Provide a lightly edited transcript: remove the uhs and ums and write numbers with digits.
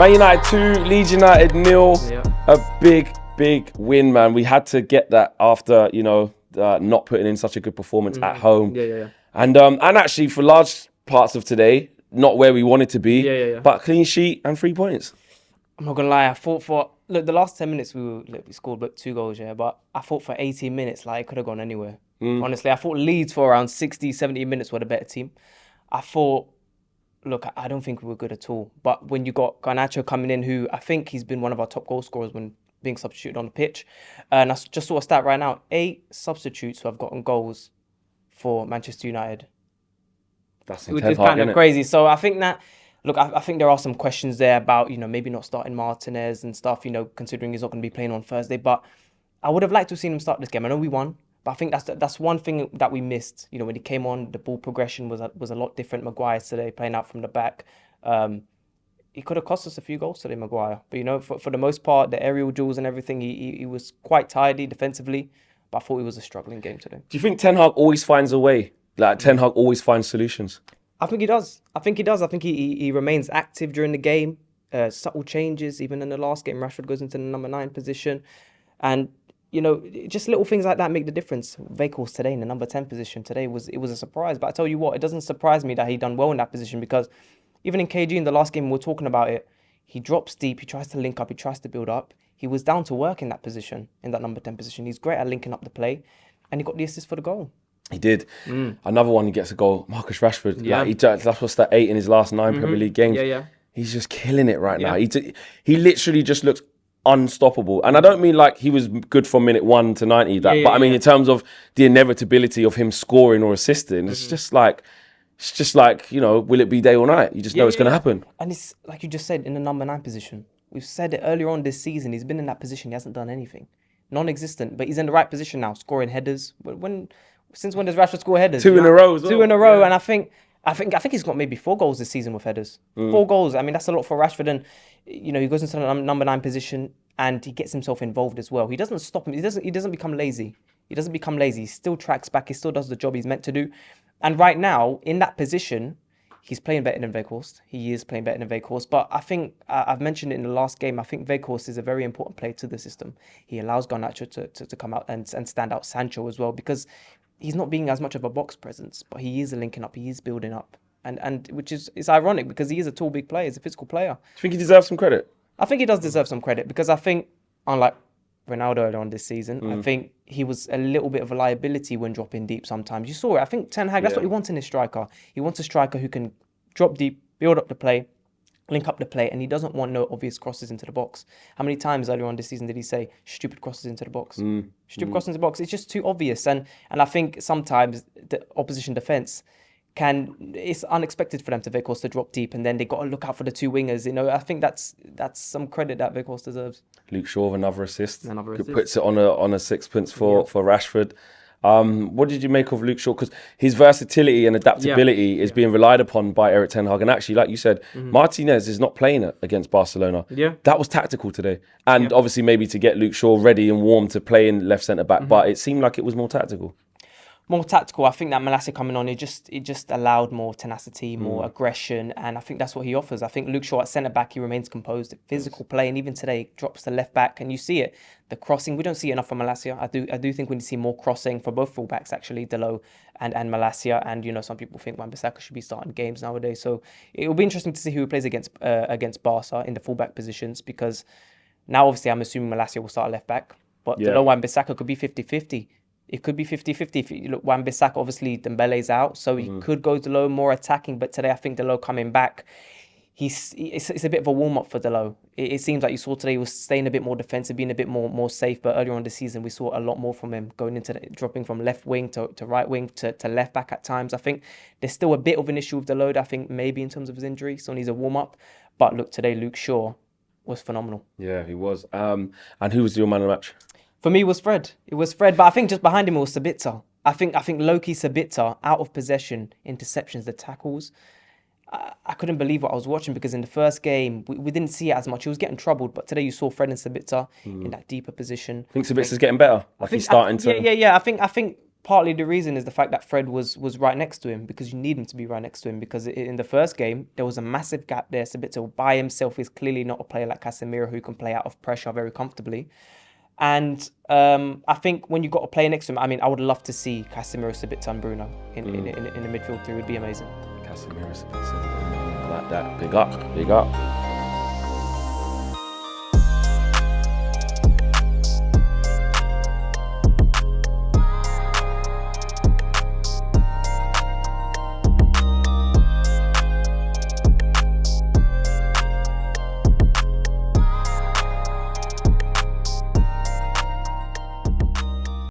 Man United 2, Leeds United 0. Yeah. A big win, man. We had to get that after, not putting in such a good performance at home. Yeah. And actually, for large parts of today, not where we wanted to be, Yeah. but clean sheet and 3 points. I'm not gonna lie. I thought the last 10 minutes we scored 2 goals, but I thought for 18 minutes it could have gone anywhere. Honestly, I thought Leeds for around 60, 70 minutes were the better team. I thought, look, I don't think we were good at all. But when you got Garnacho coming in, who I think he's been one of our top goal scorers when being substituted on the pitch, and I just saw a stat right now: 8 substitutes who have gotten goals for Manchester United. That's It's kind of crazy. So I think that. Look, I think there are some questions there about, maybe not starting Martinez and stuff, considering he's not going to be playing on Thursday. But I would have liked to have seen him start this game. I know we won, but I think that's one thing that we missed. When he came on, the ball progression was a lot different. Maguire today playing out from the back. He could have cost us a few goals today, Maguire. But, for the most part, the aerial duels and everything, he was quite tidy defensively. But I thought it was a struggling game today. Do you think Ten Hag always finds a way? Ten Hag always finds solutions? I think he does. I think he remains active during the game. Subtle changes, even in the last game, Rashford goes into the number 9 position. And, just little things like that make the difference. Weghorst today in the number 10 position today was a surprise. But I tell you what, it doesn't surprise me that he done well in that position, because even in KG in the last game, we were talking about it. He drops deep, he tries to link up, he tries to build up. He was down to work in that position, in that number 10 position. He's great at linking up the play, and he got the assist for the goal. He did. Another one, he gets a goal. Marcus Rashford. Yeah. That's what's that 8 in his last 9 Premier League games. Yeah. He's just killing it right now. He literally just looks unstoppable. And I don't mean like he was good from minute 1 to 90. But I mean in terms of the inevitability of him scoring or assisting, it's just like, will it be day or night? You just know it's going to happen. And it's like you just said, in the number 9 position. We've said it earlier on this season. He's been in that position. He hasn't done anything. Non-existent. But he's in the right position now, scoring headers. Since when does Rashford score headers? 2 in a row as well. 2 in a row, and I think he's got maybe 4 goals this season with headers. 4 goals. I mean, that's a lot for Rashford, and he goes into the number 9 position and he gets himself involved as well. He doesn't stop him. He doesn't become lazy. He still tracks back. He still does the job he's meant to do. And right now, in that position, he's playing better than Weghorst. He is playing better than Weghorst. But I think, I've mentioned it in the last game, I think Weghorst is a very important player to the system. He allows Garnacho to come out and stand out Sancho as well, because he's not being as much of a box presence, but he is linking up, he is building up. And which is ironic, because he is a tall, big player, he's a physical player. Do you think he deserves some credit? I think he does deserve some credit, because I think, unlike Ronaldo earlier on this season, I think he was a little bit of a liability when dropping deep sometimes. You saw it. I think Ten Hag, that's what he wants in his striker. He wants a striker who can drop deep, build up the play, link up the play, and he doesn't want no obvious crosses into the box. How many times earlier on this season did he say stupid crosses into the box? Stupid crosses into the box. It's just too obvious. And I think sometimes the opposition defence it's unexpected for them to Weghorst to drop deep, and then they got to look out for the 2 wingers. I think that's some credit that Weghorst deserves. Luke Shaw, another assist. Assist. Puts it on a sixpence for Rashford. What did you make of Luke Shaw? Because his versatility and adaptability is being relied upon by Erik ten Hag. And actually, like you said, Martinez is not playing it against Barcelona. Yeah. That was tactical today. And obviously maybe to get Luke Shaw ready and warm to play in left centre-back. But it seemed like it was more tactical. More tactical. I think that Malacia coming on, it just allowed more tenacity, more aggression, and I think that's what he offers. I think Luke Shaw at centre-back, he remains composed, physical play, and even today drops to left-back, and you see it. The crossing, we don't see enough from Malacia. I do think we need to see more crossing for both full-backs, actually, Delo and Malacia, and some people think Wan-Bissaka should be starting games nowadays, so it will be interesting to see who plays against Barca in the full-back positions, because now obviously I'm assuming Malacia will start at left-back, but Delo Wan-Bissaka could be 50-50. It could be 50-50. If you look, Wan-Bissaka, obviously Dembele's out, so he could go Delo more attacking. But today, I think Delo coming back, it's a bit of a warm-up for Delo. It seems like you saw today he was staying a bit more defensive, being a bit more safe. But earlier on the season, we saw a lot more from him, going into dropping from left wing to right wing to left back at times. I think there's still a bit of an issue with Delo, I think, maybe in terms of his injury, so he needs a warm-up. But look, today, Luke Shaw was phenomenal. Yeah, he was. And who was your man of the match? For me, it was Fred. But I think just behind him was Sabitzer. I think Loki Sabitzer, out of possession, interceptions, the tackles. I couldn't believe what I was watching, because in the first game, we didn't see it as much. He was getting troubled, but today you saw Fred and Sabitzer in that deeper position. I think Sabitzer's getting better. He's starting to... Yeah. I think partly the reason is the fact that Fred was right next to him, because you need him to be right next to him, because in the first game there was a massive gap there. Sabitzer by himself is clearly not a player like Casemiro who can play out of pressure very comfortably. And I think when you've got a player next to him, I mean, I would love to see Casemiro, Sabitzer and Bruno in the midfield too. It would be amazing. Casemiro, Sabitzer, like that. Big up, big up.